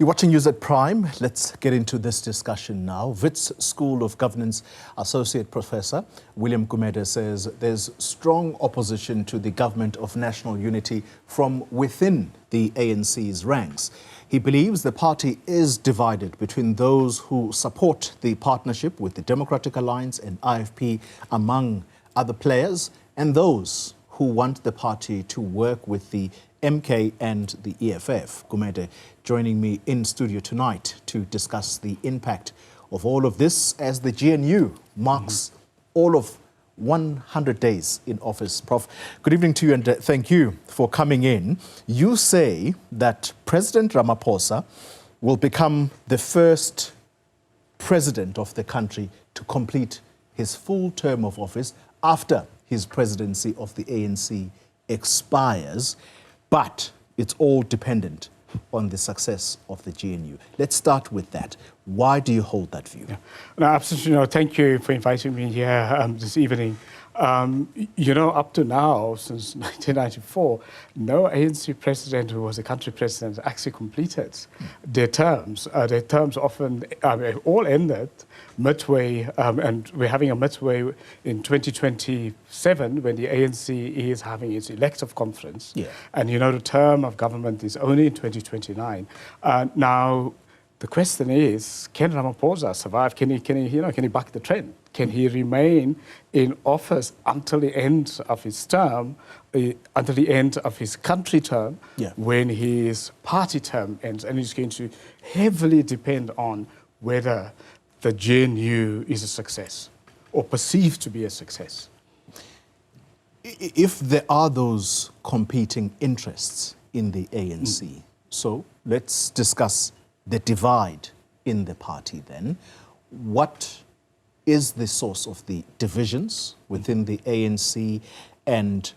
You're watching News at Prime. Let's get into this discussion now. Wits School of Governance Associate Professor William Gumede says there's strong opposition to the government of national unity from within the ANC's ranks. He believes the party is divided between those who support the partnership with the Democratic Alliance and IFP, among other players, and those who want the party to work with the MK and the EFF. Gumede joining me in studio tonight to discuss the impact of all of this as the GNU marks all of 100 days in office. Prof, good evening to you and thank you for coming in. You say that President Ramaphosa will become the first president of the country to complete his full term of office after his presidency of the ANC expires. But it's all dependent on the success of the GNU. Let's start with that. Why do you hold that view? Yeah. No, absolutely. No, thank you for inviting me here this evening. Up to now, since 1994, no ANC president who was a country president actually completed their terms. Their terms often all ended midway, and we're having a midway in 2027 when the ANC is having its elective conference. Yeah. And the term of government is only in 2029. Now, the question is, can Ramaphosa survive? Can he buck the trend? Can he remain in office until the end of his term, until the end of his country term, when his party term ends? And it's going to heavily depend on whether the GNU is a success or perceived to be a success. If there are those competing interests in the ANC, so let's discuss the divide in the party then. What is the source of the divisions within the ANC and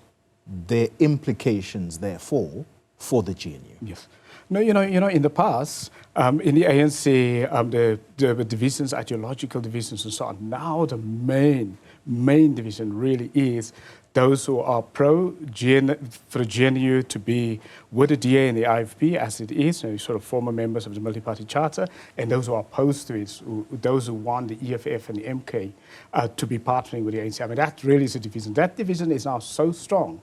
their implications, therefore, for the GNU? Yes. No, in the past, in the ANC, there were divisions, ideological divisions and so on. Now the main division really is those who are for the GNU to be with the DA and the IFP as it is, sort of former members of the multi-party charter, and those who are opposed to it, those who want the EFF and the MK to be partnering with the ANC. I mean, that really is a division. That division is now so strong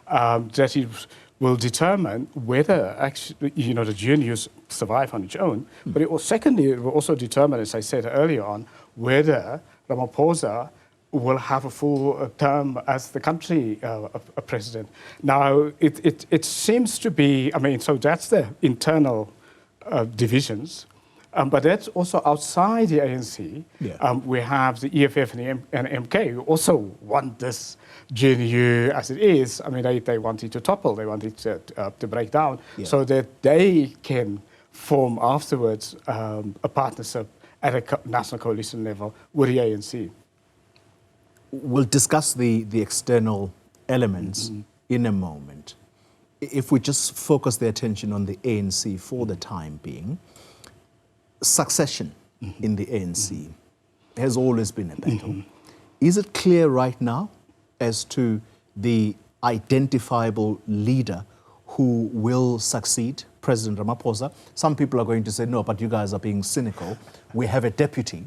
that it will determine whether actually, the GNU survive on its own. But it will, secondly, it will also determine, as I said earlier on, whether Ramaphosa will have a full term as the country president. Now, it seems to be, so that's the internal divisions. But that's also outside the ANC. Yeah. We have the EFF and MK who also want this GNU as it is. They want it to topple, they want it to break down, so that they can form afterwards a partnership at a national coalition level with the ANC. We'll discuss the external elements in a moment. If we just focus the attention on the ANC for the time being, succession in the ANC has always been a battle. Is it clear right now as to the identifiable leader who will succeed President Ramaphosa? Some people are going to say, no, but you guys are being cynical. We have a deputy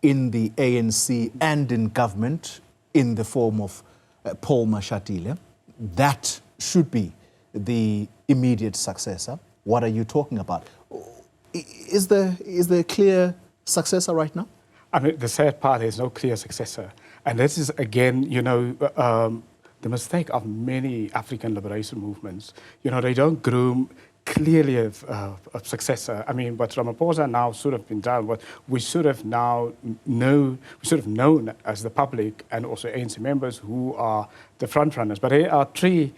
in the ANC and in government in the form of Paul Mashatile. That should be the immediate successor. What are you talking about? Is there a clear successor right now? The sad part is no clear successor. And this is, again, the mistake of many African liberation movements. They don't groom clearly a successor. But Ramaphosa now sort of been done. What we should have now known as the public and also ANC members who are the front runners. But there are three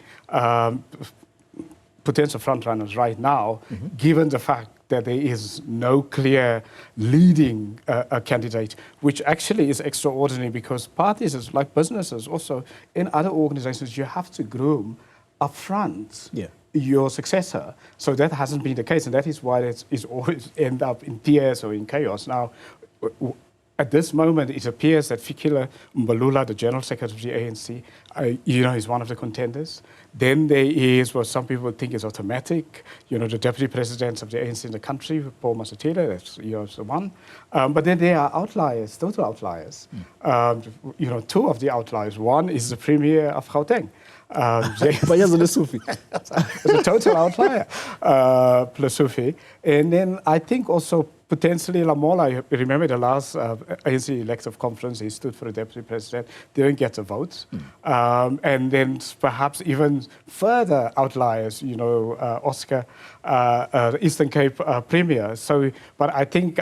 potential front runners right now, given the fact that there is no clear leading candidate, which actually is extraordinary because parties, like businesses, also in other organizations, you have to groom upfront your successor. So that hasn't been the case, and that is why it's always end up in tears or in chaos. Now, at this moment, it appears that Fikile Mbalula, the General Secretary of the ANC, is one of the contenders. Then there is what some people think is automatic, the Deputy President of the ANC in the country, Paul Masatile, that's the one. But then there are outliers, total outliers. Two of the outliers. One is the Premier of Gauteng. Panyaza Lesufi. It's a total outlier, Lesufi. And then I think also potentially Lamola, remember the last ANC elective conference, he stood for a deputy president, didn't get a vote. And then perhaps even further outliers, Oscar, Eastern Cape Premier. So, but I think,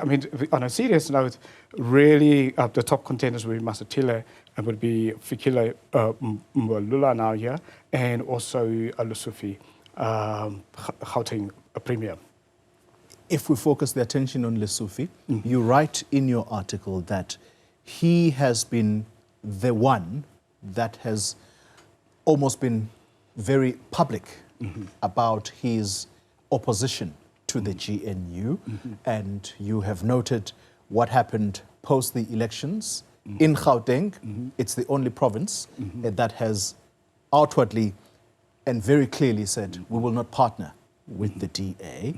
on a serious note, really the top contenders will be Masatile and would be Fikile Mbalula now here, and also Lesufi, Gauteng Premier. If we focus the attention on Lesufi, you write in your article that he has been the one that has almost been very public about his opposition to the GNU, and you have noted what happened post the elections in Gauteng. It's the only province that has outwardly and very clearly said, we will not partner with the DA.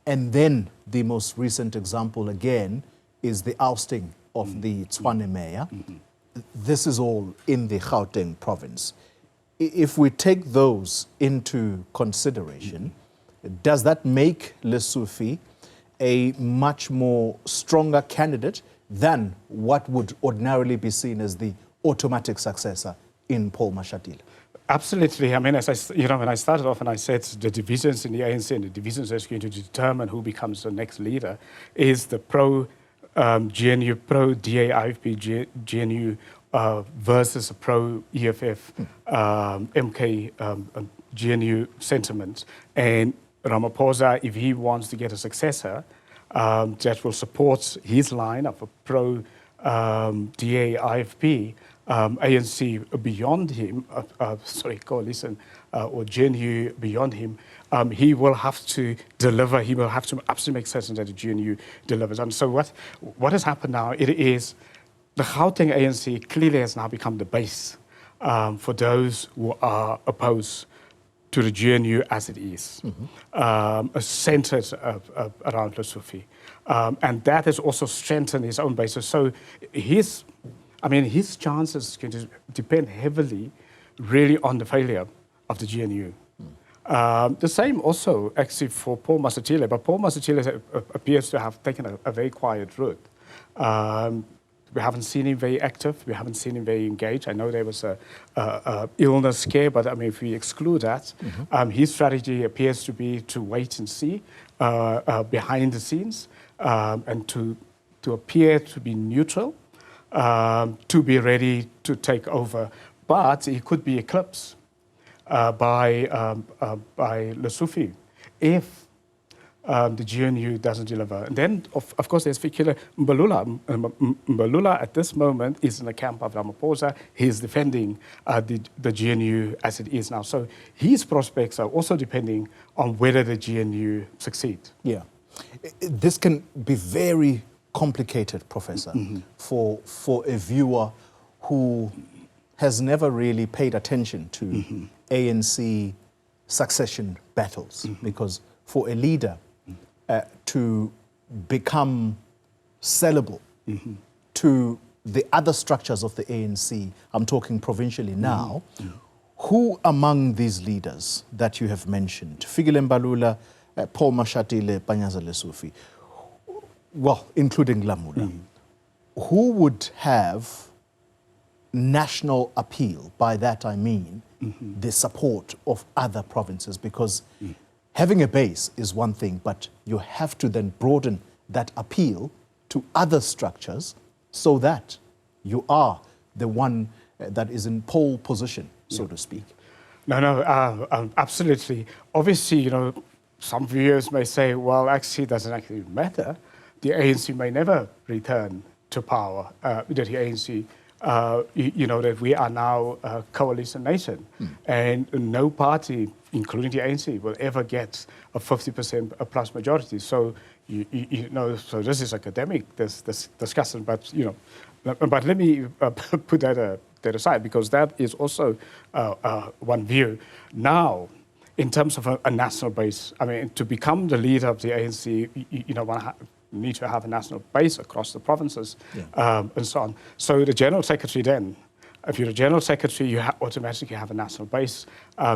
And then the most recent example again is the ousting of the Tshwane mayor. This is all in the Gauteng province. If we take those into consideration, does that make Lesufi a much more stronger candidate than what would ordinarily be seen as the automatic successor in Paul Mashatile? Absolutely. As when I started off and I said the divisions in the ANC and the divisions that's going to determine who becomes the next leader is the pro-GNU, pro-DA-IFP GNU versus pro-EFF MK GNU sentiment. And Ramaphosa, if he wants to get a successor that will support his line of a pro-DA-IFP, ANC beyond him, coalition or GNU beyond him, he will have to deliver. He will have to absolutely make certain that the GNU delivers. And so what has happened now, it is the Gauteng ANC clearly has now become the base for those who are opposed to the GNU as it is, centered around Lesufi. And that has also strengthened his own basis. So his chances are going to depend heavily, really, on the failure of the GNU. The same also, actually, for Paul Masatile, but Paul Masatile appears to have taken a very quiet route. We haven't seen him very active. We haven't seen him very engaged. I know there was a illness scare, but if we exclude that, his strategy appears to be to wait and see behind the scenes and to appear to be neutral, to be ready to take over. But he could be eclipsed by Lesufi if the GNU doesn't deliver. And then, of course, there's Fikile Mbalula. Mbalula at this moment is in the camp of Ramaphosa. He's defending the GNU as it is now. So his prospects are also depending on whether the GNU succeeds. Yeah. This can be very complicated, Professor, for a viewer who has never really paid attention to ANC succession battles, because for a leader to become sellable to the other structures of the ANC, I'm talking provincially now, who among these leaders that you have mentioned, Fikile Mbalula, Paul Mashatile, Panyaza Lesufi, well, including Lamula, who would have national appeal? By that I mean the support of other provinces, because having a base is one thing, but you have to then broaden that appeal to other structures so that you are the one that is in pole position, so to speak. No, absolutely. Obviously, some viewers may say, well, actually, it doesn't actually matter. The ANC may never return to power. The ANC, that we are now a coalition nation, and no party, including the ANC, will ever get a 50% plus majority. So, you know, so this is academic, this discussion, but, you know, but let me put that aside, because that is also one view. Now, in terms of a national base, I mean, to become the leader of the ANC, you know, one need to have a national base across the provinces, and so on. So the General Secretary then, if you're a General Secretary, you automatically have a national base.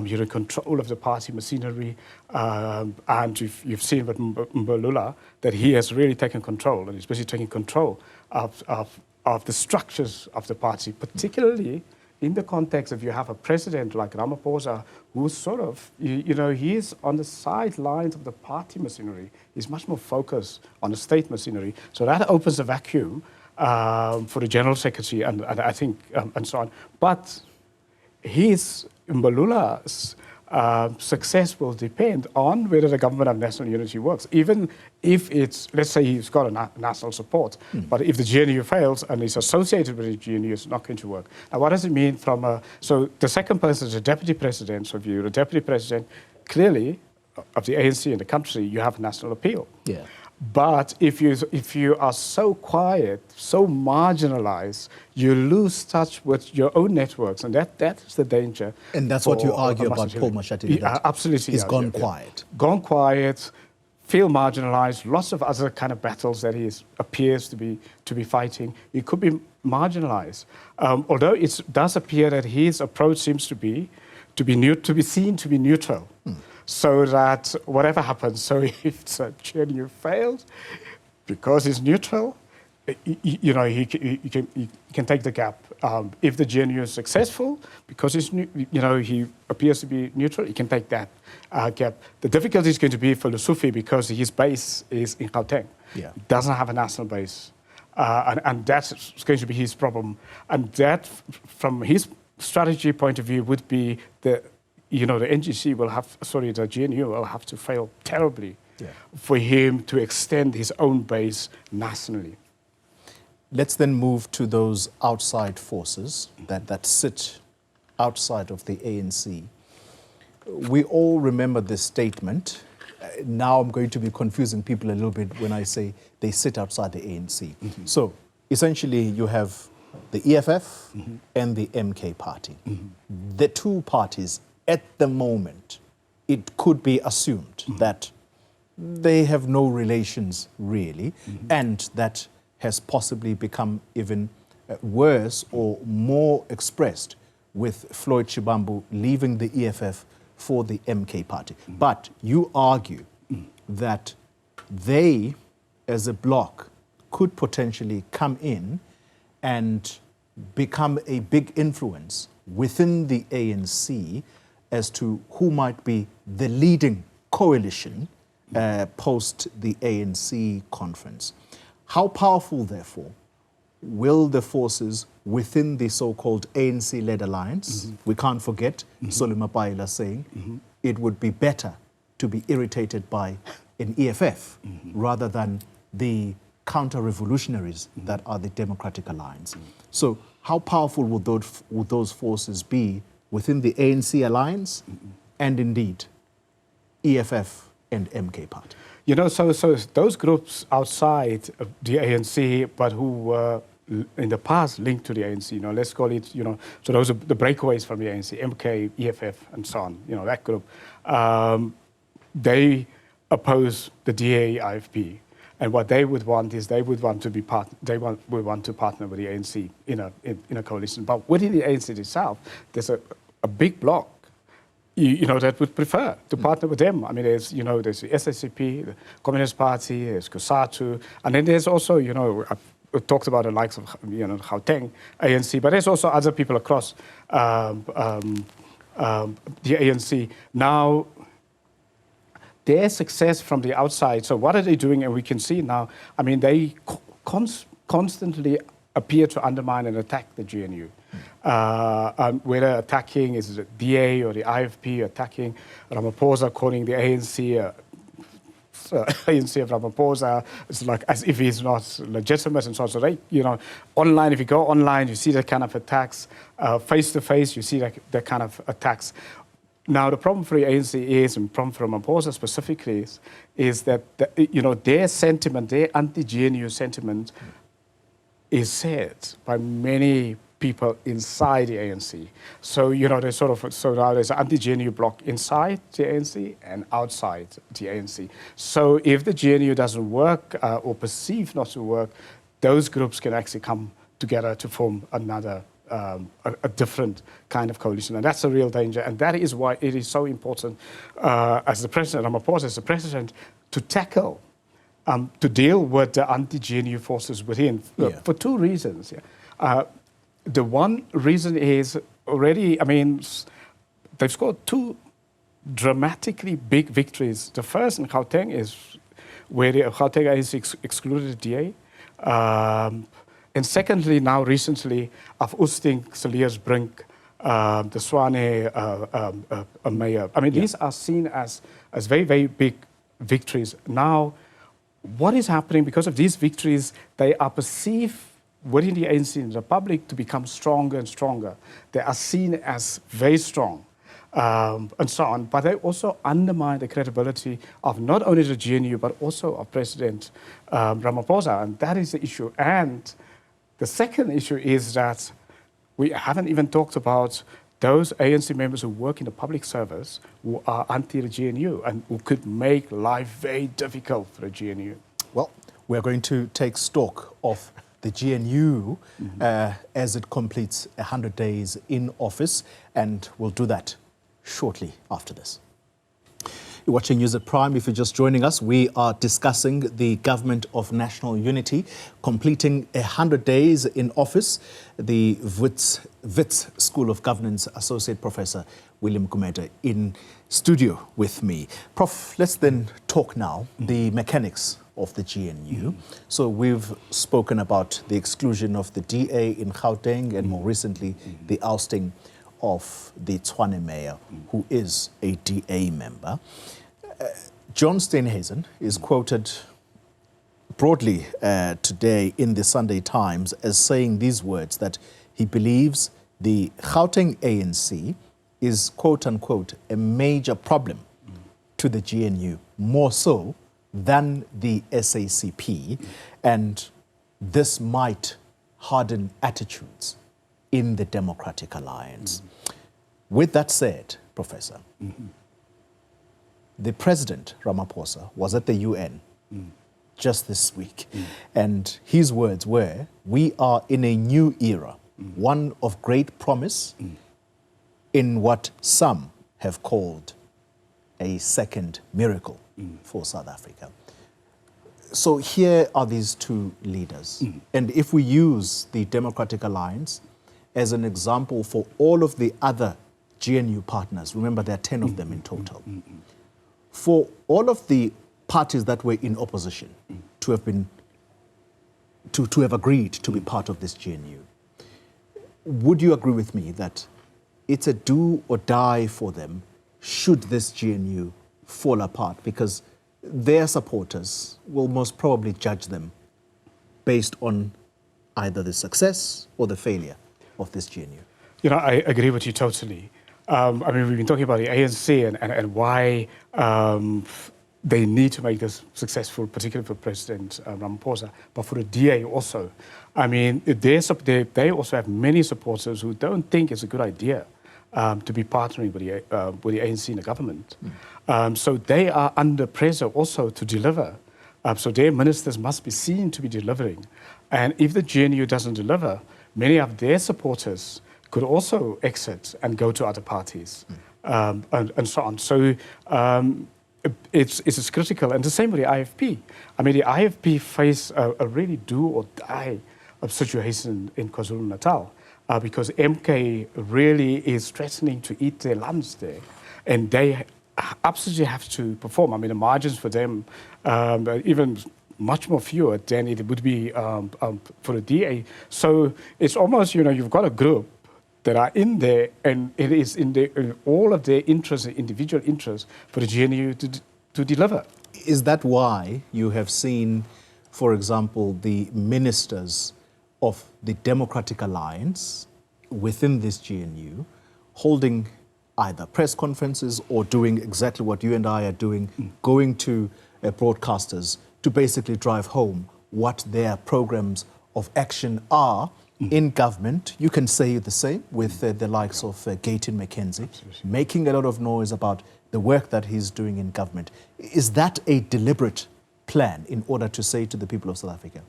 You're in control of the party machinery, and you've seen with Mbalula that he has really taken control, and he's basically taking control of the structures of the party, particularly in the context of you have a president like Ramaphosa, who's sort of, you know, he's on the sidelines of the party machinery. He's much more focused on the state machinery. So that opens a vacuum for the General Secretary and I think, and so on. But Mbalula's success will depend on whether the government of national unity works. Even if it's, let's say he's got a national support, but if the GNU fails and is associated with the GNU, it's not going to work. Now, what does it mean from so the second person is the deputy president. So if you're the deputy president, clearly, of the ANC in the country, you have national appeal. Yeah. But if you are so quiet, so marginalized, you lose touch with your own networks, and that is the danger. And that's what you argue about Paul Mashatile. Absolutely, he's gone quiet. Gone quiet, feel marginalized. Lots of other kind of battles that he appears to be fighting. He could be marginalized, although it does appear that his approach seems to be seen to be neutral. So that whatever happens, so if the GNU fails, because he's neutral, you know, he can take the gap. If the GNU is successful, because he's, you know, he appears to be neutral, he can take that gap. The difficulty is going to be for Lesufi because his base is in Gauteng. Yeah. He doesn't have a national base. And that's going to be his problem. And that, from his strategy point of view, would be the NGC will have, the GNU will have to fail terribly for him to extend his own base nationally. Let's then move to those outside forces that sit outside of the ANC. We all remember this statement. Now I'm going to be confusing people a little bit when I say they sit outside the ANC. So essentially you have the EFF and the MK party. The two parties at the moment, it could be assumed that they have no relations really, and that has possibly become even worse or more expressed with Floyd Shivambu leaving the EFF for the MK party. But you argue that they, as a bloc, could potentially come in and become a big influence within the ANC as to who might be the leading coalition post the ANC conference. How powerful, therefore, will the forces within the so-called ANC-led alliance, we can't forget Xoli Mngambi saying, it would be better to be irritated by an EFF rather than the counter-revolutionaries that are the Democratic Alliance. So how powerful would those forces be within the ANC alliance and indeed EFF and MK party? You know, so those groups outside of the ANC, but who were in the past linked to the ANC, you know, let's call it, you know, so those are the breakaways from the ANC, MK, EFF, and so on, you know, that group, they oppose the DA-IFP. And what they would want is they would want to be would want to partner with the ANC in a coalition. But within the ANC itself, there's a big bloc, you know, that would prefer to partner with them. I mean, there's the SSCP, the Communist Party, there's COSATU, and then there's also, you know, I talked about the likes of, you know, Gauteng, ANC, but there's also other people across the ANC. Now, their success from the outside, so what are they doing? And we can see now, I mean, they constantly appear to undermine and attack the GNU. Whether attacking is the DA or the IFP, attacking Ramaphosa, calling the ANC ANC of Ramaphosa, it's like as if he's not legitimate and so on. So they, you know, online, if you go online, you see that kind of attacks. Face to face, you see that kind of attacks. Now, the problem for the ANC is, and problem for Ramaphosa specifically, is that their sentiment, their anti-GNU sentiment, is shared by many people inside the ANC. So there's now there's an anti-GNU bloc inside the ANC and outside the ANC. So if the GNU doesn't work or perceive not to work, those groups can actually come together to form another. A different kind of coalition, and that's a real danger, and that is why it is so important as the president, Ramaphosa as the president, to tackle, to deal with the anti-GNU forces within for two reasons. The one reason is already, they've scored two dramatically big victories. The first in Gauteng is where the Gauteng ANC excluded the DA. And secondly, now recently, of Oosting, Saliersbrink, the Swane mayor. These are seen as very, very big victories. Now, what is happening because of these victories, they are perceived within the ANC and the public to become stronger and stronger. They are seen as very strong. And so on, but they also undermine the credibility of not only the GNU, but also of President Ramaphosa, and that is the issue. And the second issue is that we haven't even talked about those ANC members who work in the public service who are anti the GNU and who could make life very difficult for the GNU. Well, we're going to take stock of the GNU as it completes 100 days in office, and we'll do that shortly after this. You're watching News at Prime. If you're just joining us, we are discussing the Government of National Unity completing 100 days in office. The Wits School of Governance Associate Professor William Gumede in studio with me. Prof, let's then talk now the mechanics of the GNU. So we've spoken about the exclusion of the DA in Gauteng and more recently the ousting of the Tshwane mayor, who is a DA member. John Steenhuisen is quoted broadly today in the Sunday Times as saying these words, that he believes the Gauteng ANC is, quote unquote, a major problem to the GNU, more so than the SACP, and this might harden attitudes in the Democratic Alliance. With that said, Professor, the President, Ramaphosa, was at the UN just this week, and his words were, we are in a new era, one of great promise in what some have called a second miracle for South Africa. So here are these two leaders, and if we use the Democratic Alliance as an example for all of the other GNU partners, remember there are 10 of them in total, for all of the parties that were in opposition to have been, to have agreed to be part of this GNU, would you agree with me that it's a do or die for them should this GNU fall apart, because their supporters will most probably judge them based on either the success or the failure of this GNU? You know, I agree with you totally. I mean, we've been talking about the ANC and why they need to make this successful, particularly for President Ramaphosa, but for the DA also. I mean, they also have many supporters who don't think it's a good idea to be partnering with the ANC in the government. So they are under pressure also to deliver. So their ministers must be seen to be delivering. And if the GNU doesn't deliver, many of their supporters could also exit and go to other parties and so on. So it's critical. And the same with the IFP. I mean, the IFP face a really do or die situation in KwaZulu-Natal because MK really is threatening to eat their lunch there. And they absolutely have to perform. I mean, the margins for them even much more fewer than it would be for the DA. So it's almost, you know, you've got a group that are in there, and it is in all of their interests, individual interests, for the GNU to deliver. Is that why you have seen, for example, the ministers of the Democratic Alliance within this GNU holding either press conferences or doing exactly what you and I are doing, going to broadcasters to basically drive home what their programs of action are in government. You can say the same with the likes of Gayton McKenzie, making a lot of noise about the work that he's doing in government. Is that a deliberate plan in order to say to the people of South Africa,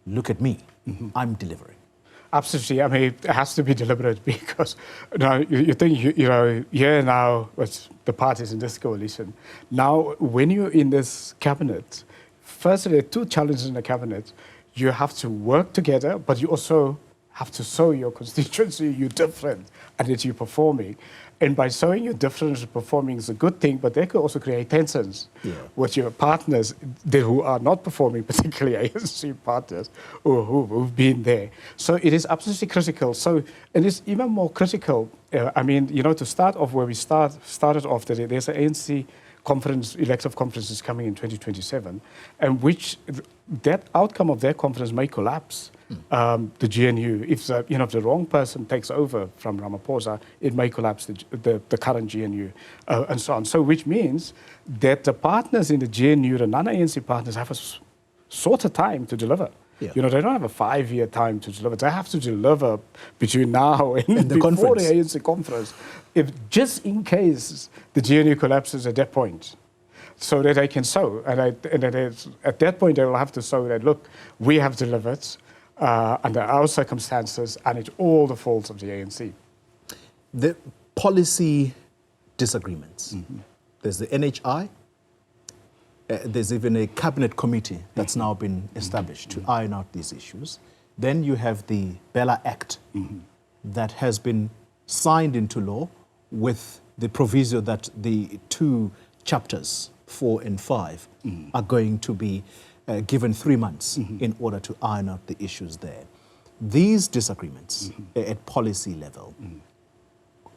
look at me, I'm delivering? Absolutely. I mean, it has to be deliberate because you think, here now, with the parties in this coalition, now when you're in this cabinet, firstly, there are two challenges in the cabinet. You have to work together, but you also have to show your constituency you're different and that you're performing. And by showing you're different and performing is a good thing, but they could also create tensions with your partners who are not performing, particularly ANC partners who've been there. So it is absolutely critical. So, and it's even more critical, to start off where we started off today, there's an ANC conference, elective conference is coming in 2027, and which that outcome of their conference may collapse the GNU. If the wrong person takes over from Ramaphosa, it may collapse the current GNU and so on. So which means that the partners in the GNU, the non-ANC partners, have a shorter time to deliver. Yeah. They don't have a 5-year time to deliver. They have to deliver between now and before the ANC conference, if just in case the GNU collapses at that point, so that they can show. And at that point, they will have to show that, look, we have delivered under our circumstances, and it's all the fault of the ANC. The policy disagreements. There's the NHI. There's even a cabinet committee that's now been established to iron out these issues. Then you have the Bella Act that has been signed into law with the proviso that the 2 chapters, 4 and 5, are going to be given 3 months in order to iron out the issues there. These disagreements at policy level,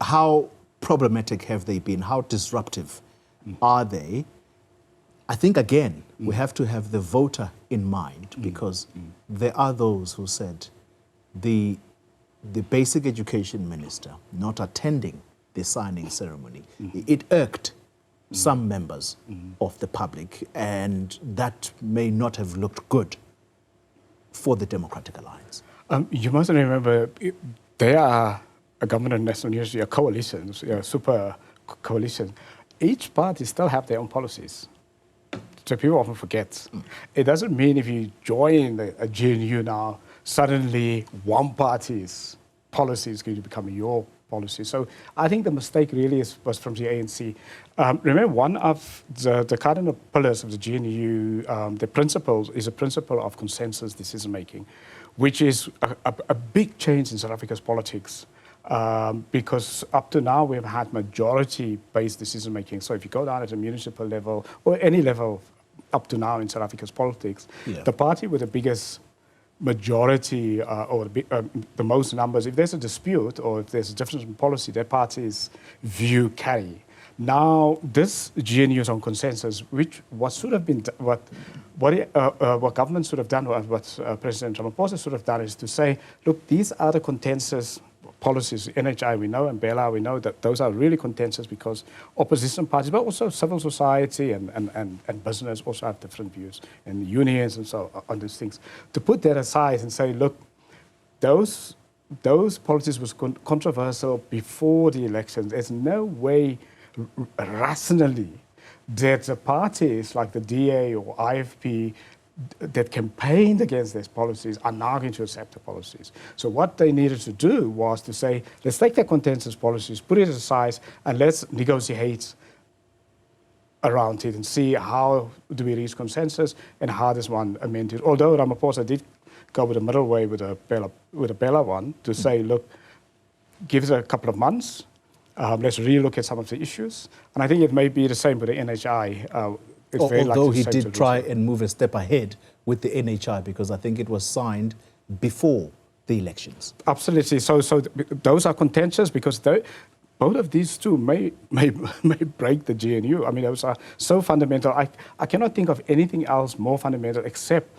how problematic have they been? How disruptive are they? I think, again, we have to have the voter in mind because there are those who said the basic education minister not attending the signing ceremony, it irked some members of the public, and that may not have looked good for the Democratic Alliance. You must remember, they are a government of national unity, a coalition, a super coalition. Each party still have their own policies. So people often forget. It doesn't mean if you join a GNU now, suddenly one party's policy is going to become your policy. So I think the mistake really was from the ANC. Remember, one of the cardinal pillars of the GNU, the principles, is a principle of consensus decision-making, which is a big change in South Africa's politics. Because up to now we've had majority-based decision-making. So if you go down at a municipal level or any level up to now in South Africa's politics, the party with the biggest majority or the most numbers, if there's a dispute or if there's a difference in policy, that party's view carry. Now, this GNU is on consensus, which should have been what government should have done, or what President Ramaphosa should have done, is to say, look, these are the consensus policies. NHI we know, and Bella we know that those are really contentious because opposition parties, but also civil society and business also have different views, and unions and so on these things. To put that aside and say, look, those policies was controversial before the election. There's no way rationally that the parties like the DA or IFP that campaigned against these policies are now going to accept the policies. So what they needed to do was to say, let's take the consensus policies, put it aside, and let's negotiate around it and see how do we reach consensus and how does one amend it. Although Ramaphosa did go with a middle way with a Bella one to say, look, give us a couple of months, let's relook at some of the issues. And I think it may be the same with the NHI. Although he did try and move a step ahead with the NHI because I think it was signed before the elections. Absolutely. So those are contentious because both of these two may break the GNU. I mean, those are so fundamental. I cannot think of anything else more fundamental except,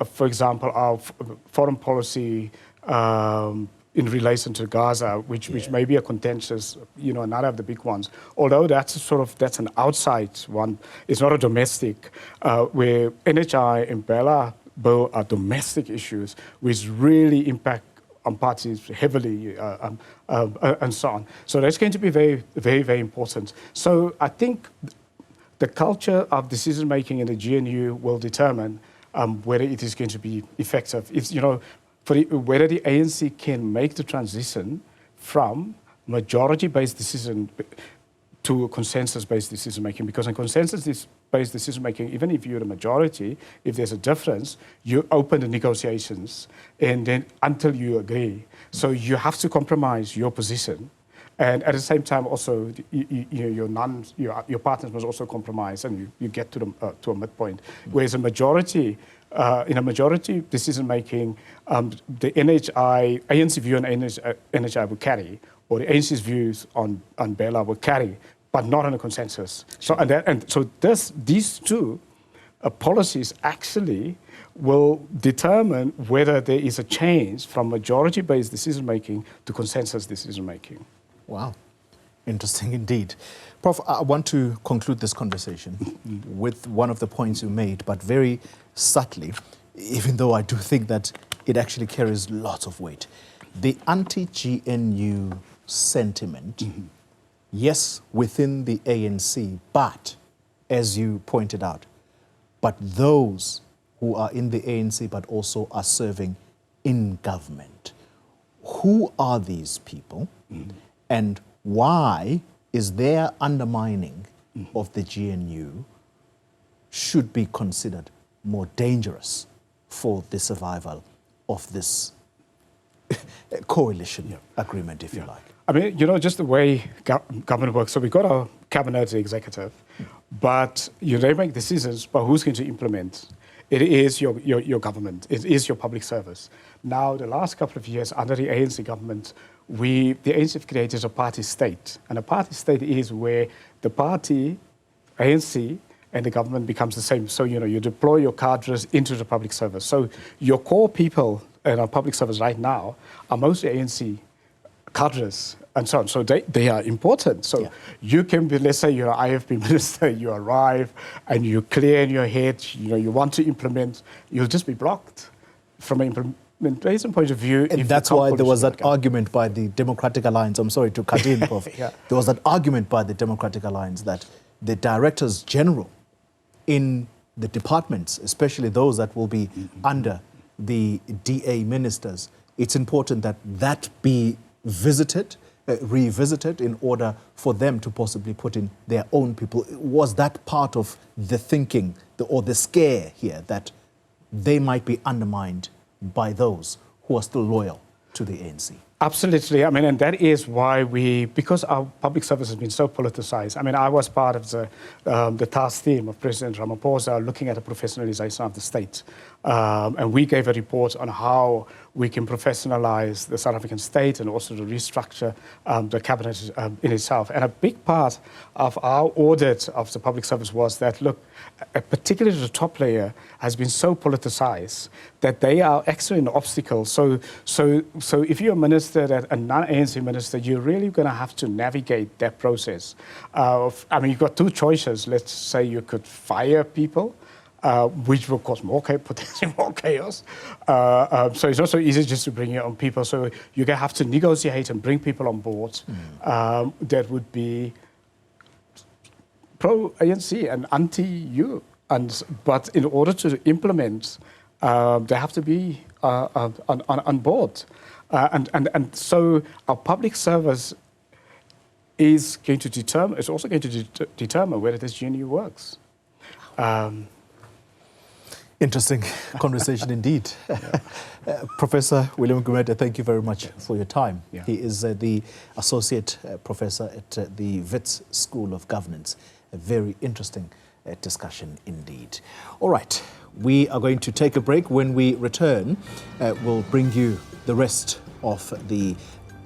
for example, our foreign policy in relation to Gaza, which may be a contentious, another of the big ones. Although that's an outside one. It's not a domestic, where NHI and Bella Bill are domestic issues, which really impact on parties heavily and so on. So that's going to be very, very, very important. So I think the culture of decision-making in the GNU will determine whether it is going to be effective. If, whether the ANC can make the transition from majority-based decision to consensus-based decision-making, because in consensus-based decision-making, even if you're the majority, if there's a difference, you open the negotiations and then until you agree. So you have to compromise your position. And at the same time, also, your partners must also compromise, and you get to a midpoint. Whereas in a majority decision-making, the ANC view on NHI will carry, or the ANC's views on Bella will carry, but not on a consensus. So these two policies actually will determine whether there is a change from majority-based decision-making to consensus decision-making. Wow, interesting indeed. Prof, I want to conclude this conversation with one of the points you made, but very subtly, even though I do think that it actually carries lots of weight. The anti-GNU sentiment, yes, within the ANC, but, as you pointed out, but those who are in the ANC but also are serving in government. Who are these people? And why is their undermining of the GNU should be considered more dangerous for the survival of this coalition agreement, if you like? I mean, just the way government works. So we've got our cabinet executive, but they make decisions, but who's going to implement? It is your government. It is your public service. Now, the last couple of years under the ANC government, the ANC have created a party state. And a party state is where the party, ANC, and the government becomes the same. So, you deploy your cadres into the public service. So your core people in our public service right now are mostly ANC cadres and so on. So they are important. So you can be, let's say you're an IFP minister, you arrive and you clear in your head, you want to implement, you'll just be blocked from an implementation point of view. And that's why there was that argument by the Democratic Alliance. I'm sorry to cut in, Prof. There was that argument by the Democratic Alliance that the directors general in the departments, especially those that will be under the DA ministers, it's important that that be revisited in order for them to possibly put in their own people. Was that part of the thinking or the scare here that they might be undermined by those who are still loyal to the ANC? Absolutely. I mean, and that is why because our public service has been so politicized. I mean, I was part of the task team of President Ramaphosa looking at the professionalization of the state. And we gave a report on how we can professionalize the South African state and also to restructure the cabinet in itself. And a big part of our audit of the public service was that, look, particularly the top layer has been so politicized that they are actually an obstacle. So if you're a minister, a non-ANC minister, you're really going to have to navigate that process. I mean, you've got two choices. Let's say you could fire people, which will cause potentially more chaos. So it's not so easy just to bring your own people. So you're going to have to negotiate and bring people on board that would be pro-ANC and anti-you. But in order to implement, they have to be on board. And so our public service is going to determine, it's also going to determine whether this GNU works. Interesting conversation indeed. Professor William Gumede, thank you very much for your time. He is the Associate Professor at the Wits School of Governance. A very interesting discussion indeed. All right, we are going to take a break. When we return, we'll bring you the rest of the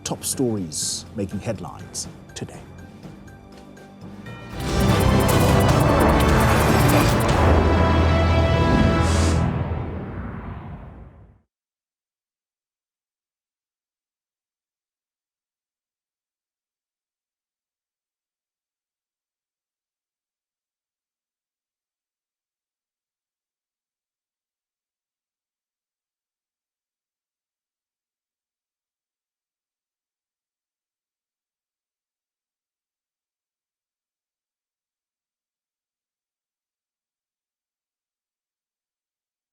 top stories making headlines today.